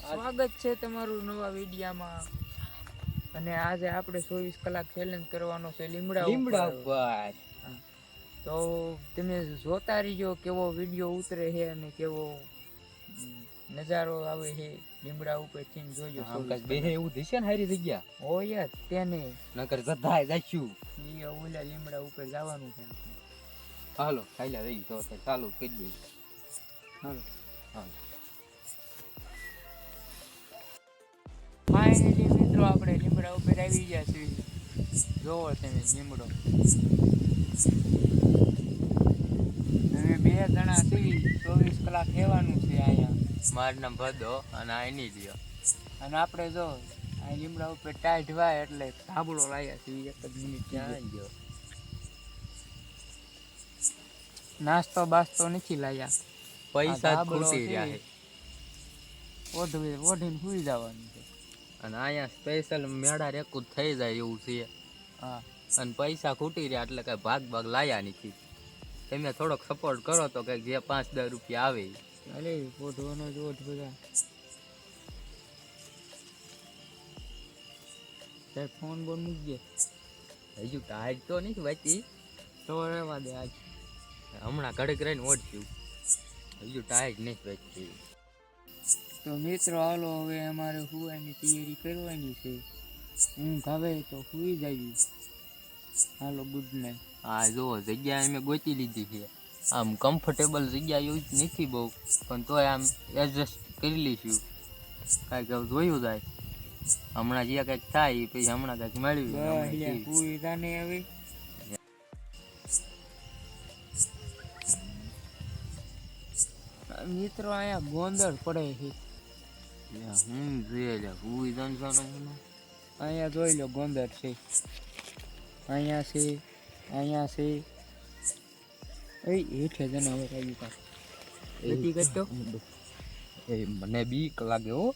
સ્વાગત છે તમારું નવા વિડિયામાં અને આજે આપણે 24 કલાક ચેલેન્જ કરવાનો છે લીમડા ઉપર. તો તમે જોતા રહીજો કેવો વિડિયો ઉતરે છે અને કેવો નજારો આવે છે લીમડા ઉપર થી જોજો. બે એવું થશે ને હારી જગ્યા ઓય તેને નકર ગધાય જાશું ઈ ઓલા લીમડા ઉપર જવાનું છે. હાલો ખાઈલા રહી તો ચાલુ કરી દે. હાલો ફાઇનલી મિત્રો આપણે લીમડા ઉપર આવી ગયા છીએ. જોવો તમે લીમડો. અમે 2 જણા છીએ. 24 કલાક રહેવાનું છે અહીંયા. માર નામ ભદો અને આ એની લ્યો અને આપણે જો આ લીમડા ઉપર ટાઈટ વાય એટલે ધાબળો લાયા છે. 1 જ મિનિટ ક્યાં ગયો? નાસ્તો બાસ્તો નથી લાયા. પૈસા ખૂટી રહ્યા છે. ઓઢીને સુઈ જવાનું છે. અને અહીંયા સ્પેશિયલ મેળા રેકું થઈ જાય એવું છે. હા અને પૈસા ખૂટી રહ્યા એટલે કઈ ભાગ લાયા નથી. તમે થોડોક સપોર્ટ કરો તો કઈક જે 5-10 રૂપિયા આવે. અરે ઓઢવાનો જ ઓઢ બધા. ફોન બોન મૂકજે. હજુ ટાઈટ તો નહીં વાંચી તો રહેવા દે. આજ હમણાં ઘડીક રહીને ઓઢશું. હજુ ટાઈટ નહીં વાંચી. તો મિત્રો હાલો હવે અમારે સુવાની તૈયારી કરવાની છે. ઊંઘ આવે તો સુઈ જઈએ. હાલો ગુડ નાઇટ. હા જો જગ્યા અમે ગોતી લીધી છે. આમ કમ્ફર્ટેબલ જગ્યા એવું જ નથી બહુ, પણ તોય આમ એડજસ્ટ કરી લઈશું. કાંઈક જોયું જાય હમણાં જે કંઈક થાય એ પછી હમણાં કંઈક મેળવી. પૂરી તાને હવે મિત્રો અહીંયા ગોંદર પડે છે. હું જોઈએ પૂરી અહીંયા જોઈ લો ગોંદર છે. અહીંયા છે, અહીંયા છે. હેઠે જનાવર આવ્યું કા બીટી કરતો. એ મને બીક લાગે હો.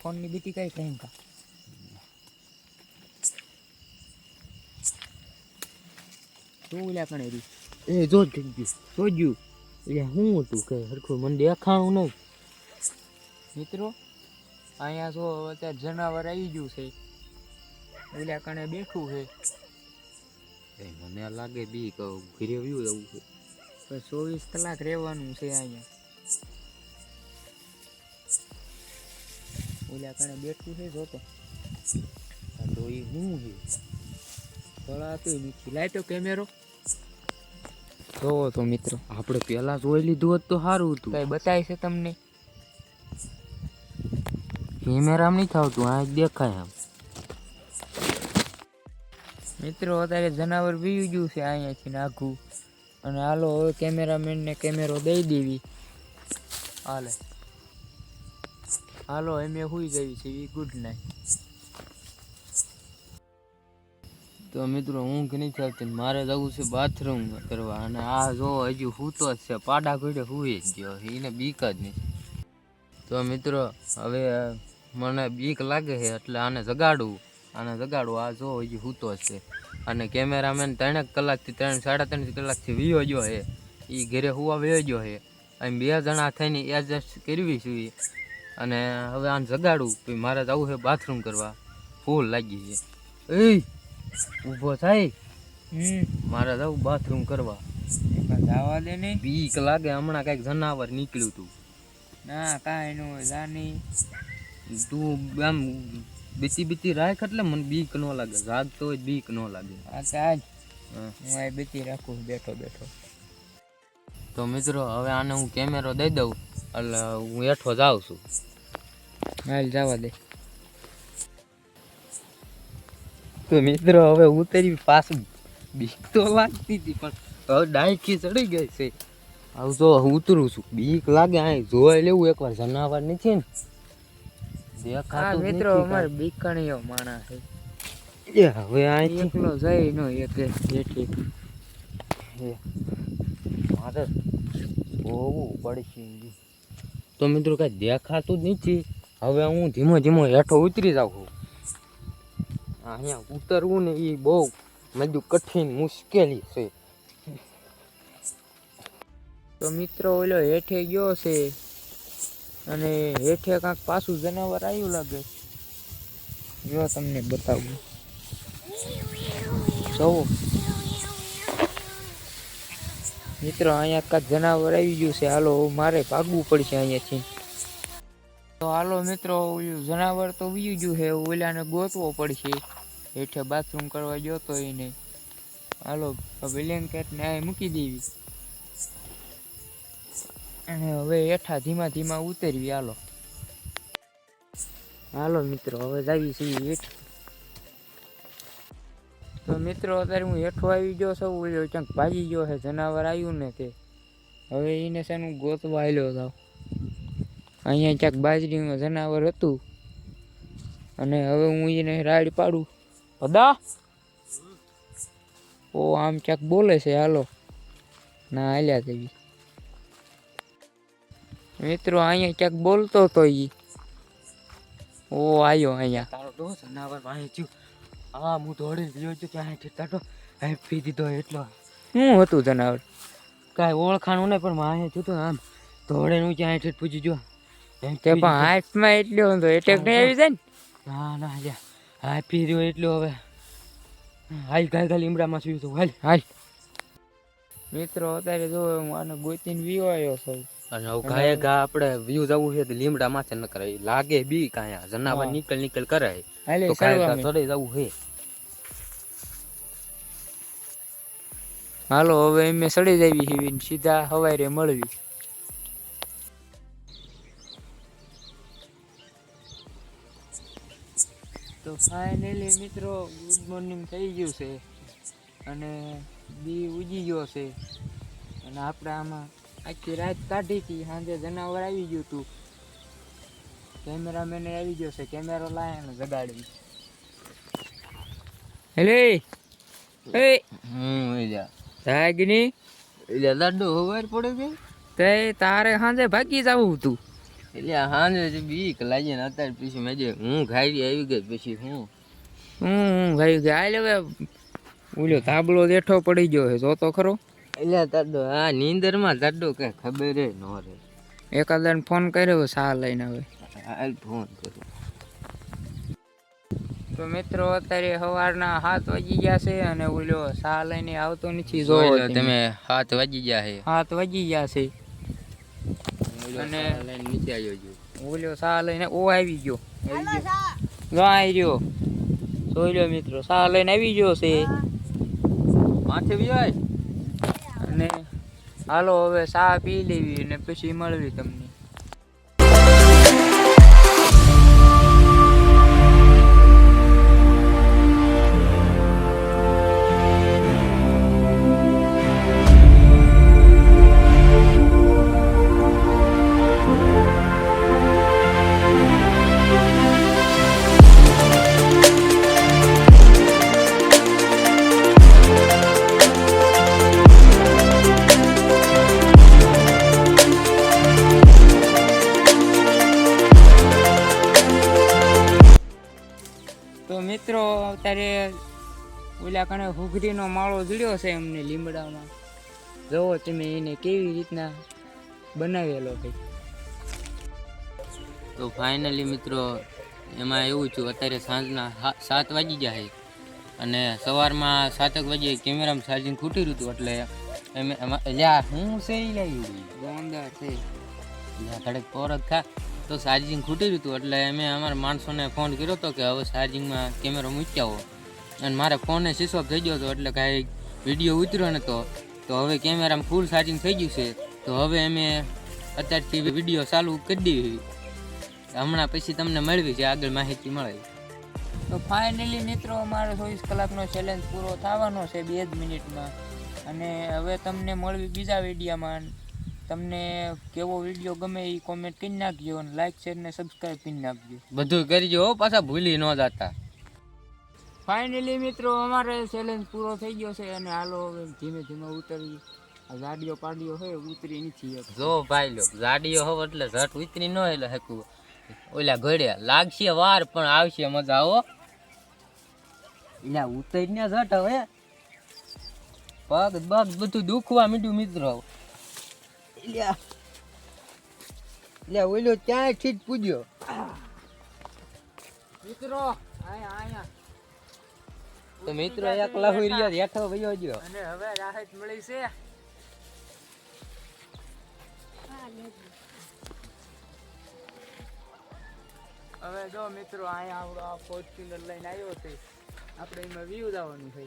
ફોનની બીટી કઈ ટાઈમ કા તું ઓલા કણે રી. એ જો જોજ્યું એટલે હું હતું કે હરખું મને દેખાણું નહીં. મિત્રો અહીંયા જો અત્યારે જનાવર આવી ગયું છે. ઓલા કણે બેઠું છે. મને લાગે બીક ઘરે વ્યૂ એવું છે. 24 કલાક રહેવાનું છે અહીંયા. ઓલા કણે બેઠું છે જોતો. તો એ શું છે? તળાતું નથી. લાઈટો કેમેરો જોવો તો મિત્રો. આપણે પેલા જોઈ લીધું હોત તો સારું હતું. કઈ બતાય છે તમને? કેમેરામાં નહીં થાવતું, આ દેખાય આમ. મિત્રો અત્યારે જનાવર વીયું ગયું છે અહીંયાથી નાખું. અને હાલો હવે કેમેરામેનને કેમેરો દઈ દેવી. હાલો એમ સુઈ જવી છે. Good night. તો મિત્રો ઊંઘ નહીં ચાલતી. મારે જવું છે બાથરૂમ કરવા. અને આ જો હજુ સૂતો જ છે. પાડા ઘોડે સુઈ જ ગયો. એને બીક જ નહીં. તો મિત્રો હવે મને બીક લાગે છે એટલે આને જગાડવું. આ જો હજી સૂતો જ છે. અને કેમેરામેન 3 કલાકથી 3-3.5 કલાકથી વિયો ગયો છે. એ ઘરે સુવા વયો ગયો છે. અમે 2 જણા થઈને એડજસ્ટ કરવી છીએ. અને હવે આને જગાડવું. પછી મારે જવું છે બાથરૂમ કરવા. ફૂલ લાગી છે. એ ઊભો થાય. મારે જવું બાથરૂમ કરવા. જવા દે ને. બીક લાગે. હમણાં કંઈક જનાવર નીકળ્યું હતું. ના કાંઈ ન હોય. જાની તું આમ બીતી રાખ એટલે મને બીક ન લાગે. જાગતો હોય બીક ન લાગે. આજ હું આ બીતી રાખું બેઠો. તો મિત્રો હવે આને હું કેમેરો દઈ દઉં એટલે હું હેઠો જાઉં છું. હાલ જવા દે. તો મિત્રો હવે ઉતરી પાછું. બીક તો લાગતી હતી પણ હવે ડાયકી ચડી ગઈ છે. આવું જો ઉતરું છું. બીક લાગે. આ જોઈ લેવું એકવાર. જનાવર નથી ને દેખાતું. મિત્રો અમારે બીકણીયો માણસ છે. એ હવે આ એકલો જઈ નો એક જેઠી. મારે જોવું પડશે. તો મિત્રો કઈ દેખાતું જ નથી. હવે હું ધીમો હેઠો ઉતરી જાઉં છું. અહીંયા ઉતરવું ને એ બહુ બધું કઠિન મુશ્કેલી છે. તો મિત્રો ઓલો હેઠે ગયો છે. અને હેઠે કાંક પાછું જનાવર આવ્યું લાગે. જો તમને બતાવું, જોવો મિત્રો, અહીંયા કાંક જનાવર આવી ગયું છે. હાલો મારે ભાગવું પડશે અહીંયાથી. તો હાલો મિત્રો, ઓલું જનાવર તો વી ગયું છે, ઓલાને ગોતવો પડશે. હેઠે બાથરૂમ કરવા ગયો તો એને. હાલો બ્લેન્કેટને આ મૂકી દેવી અને હવે હેઠા ધીમા ધીમા ઉતરવી. હાલો હાલો મિત્રો, હવે જાવી છીએ હેઠ. તો મિત્રો, અત્યારે હું હેઠો આવી ગયો છું. ઓલો ક્યાંક ભાગી ગયો છે, જનાવર આવ્યું ને તે. હવે એને શેનું ગોતવા આવ્યો હતો. અહીંયા ક્યાંક બાજરીમાં જનાવર હતું અને હવે હું એને રાડ પાડું. બધા ઓ આમ ક્યાંક બોલે છે. હાલો ના હાલ્યા દેવી. મિત્રો, અહીંયા ક્યાંક બોલતો હતો ઈ. ઓ આવ્યો અહીંયા. તારો તો જનાવર વાહી થયું. હા, હું દોડીને ગયો છું ત્યાં ઠેઠાટો પી દીધો. એટલો શું હતું જનાવર? કાંઈ ઓળખાણું નહીં, પણ માહે થયું આમ દોડે હું ત્યાં ઠેઠ પૂછી જો. તે પણ હાથમાં એટલો હતો, એટેક નહીં આવી જાય ને? ના ના લ્યા, હા પી રહ્યો એટલો. હવે હાલ ગાય લીમડામાં સુયું હતું. હાલ હાલ મિત્રો, અત્યારે જો હું આને ગોતીને વીવો આવ્યો છું. અને ગાય ગા આપણે વ્યૂ જવું છે તો લીમડા માથે ન કરે, લાગે બી કાંઈ જનાવર નીકળ કરે તો કાંઈ ચડે જવું છે. હાલો હવે અમે સડી જાવી છીએ, સીધા સવારે મળવી. તો ફાઇનલી મિત્રો, ગુડ મોર્નિંગ થઈ ગયું છે અને દી ઉજી ગયો છે. અને આપણે આમાં આખી રાત કાઢી હતી. સાંજે જનાવર આવી ગયું હતું. કેમેરામેન આવી ગયો છે, કેમેરો લાય અને જગાડવી. હેલે જાગની દાદો ખબર પડે કે તે તારે સાંજે ભાગી જવું હતું. એટલે હાને બીક લાગી ને અત્યારે પછી મેં હું ઘાયરી આવી ગઈ. પછી હું ભાઈ ગાય હવે ઓલો તાબલો દેઠો પડી ગયો છે, જોતો ખરો. એટલે તાડો આ નીંદર માં તાડો કઈ ખબર ન રહે. એકાદાને ફોન કર્યો સા લઈને. હવે હાલ ફોન કર્યો. તો મિત્રો, અત્યારે સવારના 7 વાગી ગયા છે અને ઓલો સા લઈને આવતો નથી. જો તમે 7 વાગી ગયા છે. 7 વાગી ગયા છે અને નીચે આવ્યો જો ઓલો સા લઈને ઓ આવી ગયો. આવી રહ્યો જોઈ લો મિત્રો, સા લઈને આવી ગયો છે માથે વિયો. અને હાલો હવે સા પી લેવી અને પછી મળવી તમને. તો મિત્રો, અત્યારે ઓલા કણે હુઘરીનો માળો જડ્યો છે અમને લીમડામાં. જોવો તમે એને કેવી રીતના બનાવેલો છે. તો ફાઇનલી મિત્રો, એમાં એવું છું, અત્યારે સાંજના 7 વાગી ગયા છે અને સવારમાં 7 વાગે કેમેરામાં ચાર્જિંગ ખૂટી રહ્યું હતું. એટલે યાર હું છે ગોંદા છે ઘડક પોરત ખા તો ચાર્જિંગ ખૂટી રહ્યું હતું. એટલે અમે અમારા માણસોને ફોન કર્યો હતો કે હવે ચાર્જિંગમાં કેમેરો મૂકી આવો. અને મારા ફોને સ્વિચ ઓફ થઈ ગયો હતો, એટલે કાંઈ વિડીયો ઉતર્યો નહોતો. તો હવે કેમેરામાં ફૂલ ચાર્જિંગ થઈ ગયું છે. તો હવે અમે અત્યારથી વિડીયો ચાલુ કરી દેવી. હમણાં પછી તમને મળવી છે, આગળ માહિતી મળે. તો ફાઇનલી મિત્રો, અમારો 24 કલાકનો ચેલેન્જ પૂરો થવાનો છે 2 જ મિનિટમાં. અને હવે તમને મળવી બીજા વિડીયોમાં. તમને કેવો વિડીયો ગમે એ કોમેન્ટ કરી નાખજો અને લાઈક શેર ને સબસ્ક્રાઈબ કરી નાખજો. બધું કરજો હો, પાછા ભૂલી ન જતા. ફાઇનલી મિત્રો, અમારે ચેલેન્જ પૂરો થઈ ગયો છે અને હાલો હવે ધીમે ધીમે ઉતરી. આ ગાડીઓ પાડીઓ હોય ઉતરી નથી. જો ભાઈ લો, ગાડીઓ હવે એટલે ઝટ ઉતરી ન એટલે હકું ઓલા ઘડ્યા લાગશે વાર, પણ આવશે મજા. આવો એટલે ઉતરીને ઝટ હવે પગ બગ બધું દુખવા મીઠું મિત્રો. એટલે ઓલો ક્યાંય ઠીક પૂજ્યો. મિત્રો આયા આયા તો મિત્રો એકલા હોય રહ્યો હેઠો વયો ગયો. અને હવે રાહત મળી છે. હવે જો મિત્રો અહીંયા આપણો આ ફોર્ચ્યુનર લઈને આવ્યો છે. આપણે એમાં વ્યૂ દાવાનું છે.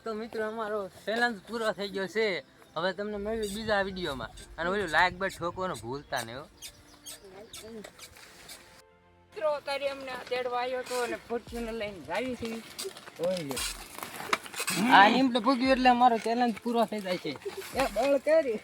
તો મિત્રો અમારો ચેલેન્જ પૂરો થઈ ગયો છે. હવે તમને મળ્યું બીજા વિડીયોમાં. અને ઓલું લાઈક બટ ઠોકવાનું ભૂલતા નહીં હો. મિત્રો તારી અમને તેડવા આવ્યો હતો અને ફોર્ચ્યુનર લઈને જાવી છે. આ લીમડે પૂગ્યું એટલે અમારો ચેલેન્જ પૂરો થઈ જાય છે. એ બળ કરી